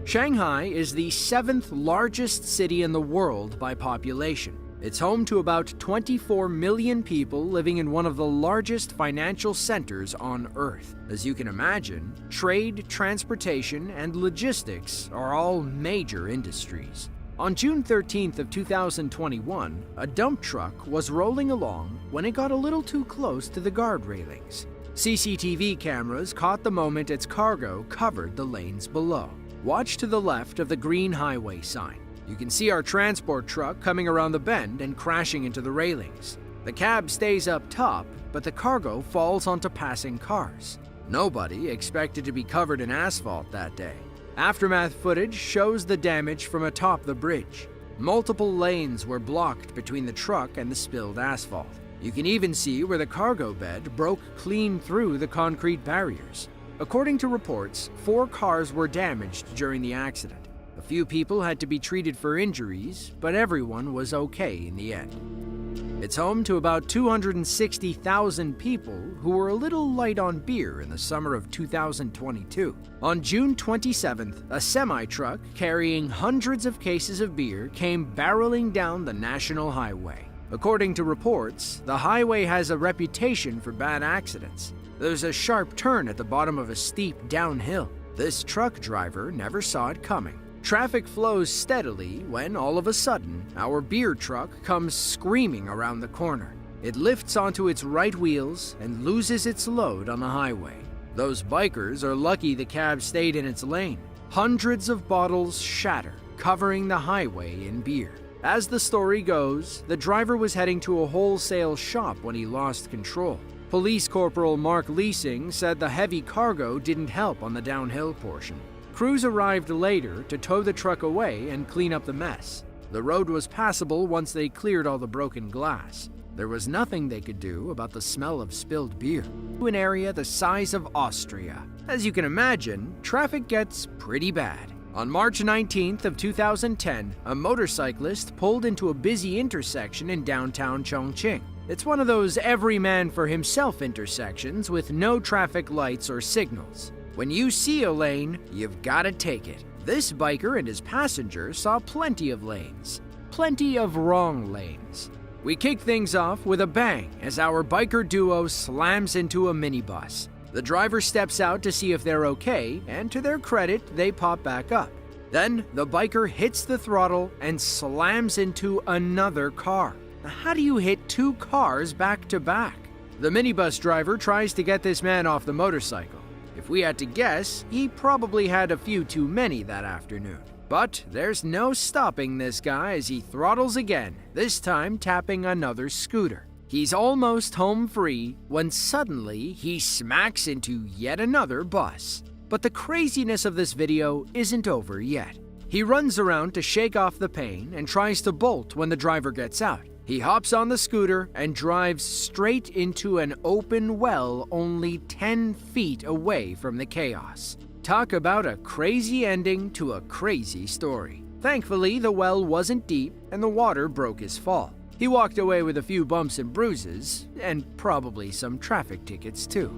Shanghai is the 7th largest city in the world by population. It's home to about 24 million people living in one of the largest financial centers on Earth. As you can imagine, trade, transportation, and logistics are all major industries. On June 13th of 2021, a dump truck was rolling along when it got a little too close to the guard railings. CCTV cameras caught the moment its cargo covered the lanes below. Watch to the left of the green highway sign. You can see our transport truck coming around the bend and crashing into the railings. The cab stays up top, but the cargo falls onto passing cars. Nobody expected to be covered in asphalt that day. Aftermath footage shows the damage from atop the bridge. Multiple lanes were blocked between the truck and the spilled asphalt. You can even see where the cargo bed broke clean through the concrete barriers. According to reports, 4 cars were damaged during the accident. A few people had to be treated for injuries, but everyone was okay in the end. It's home to about 260,000 people who were a little light on beer in the summer of 2022. On June 27th, a semi-truck carrying hundreds of cases of beer came barreling down the national highway. According to reports, the highway has a reputation for bad accidents. There's a sharp turn at the bottom of a steep downhill. This truck driver never saw it coming. Traffic flows steadily when, all of a sudden, our beer truck comes screaming around the corner. It lifts onto its right wheels and loses its load on the highway. Those bikers are lucky the cab stayed in its lane. Hundreds of bottles shatter, covering the highway in beer. As the story goes, the driver was heading to a wholesale shop when he lost control. Police Corporal Mark Leasing said the heavy cargo didn't help on the downhill portion. Crews arrived later to tow the truck away and clean up the mess. The road was passable once they cleared all the broken glass. There was nothing they could do about the smell of spilled beer. To an area the size of Austria. As you can imagine, traffic gets pretty bad. On March 19th of 2010, a motorcyclist pulled into a busy intersection in downtown Chongqing. It's one of those every man for himself intersections with no traffic lights or signals. When you see a lane, you've got to take it. This biker and his passenger saw plenty of lanes. Plenty of wrong lanes. We kick things off with a bang as our biker duo slams into a minibus. The driver steps out to see if they're okay, and to their credit, they pop back up. Then, the biker hits the throttle and slams into another car. How do you hit 2 cars back to back? The minibus driver tries to get this man off the motorcycle. If we had to guess, he probably had a few too many that afternoon. But there's no stopping this guy as he throttles again, this time tapping another scooter. He's almost home free when suddenly he smacks into yet another bus. But the craziness of this video isn't over yet. He runs around to shake off the pain and tries to bolt when the driver gets out. He hops on the scooter and drives straight into an open well only 10 feet away from the chaos. Talk about a crazy ending to a crazy story. Thankfully, the well wasn't deep and the water broke his fall. He walked away with a few bumps and bruises, and probably some traffic tickets too.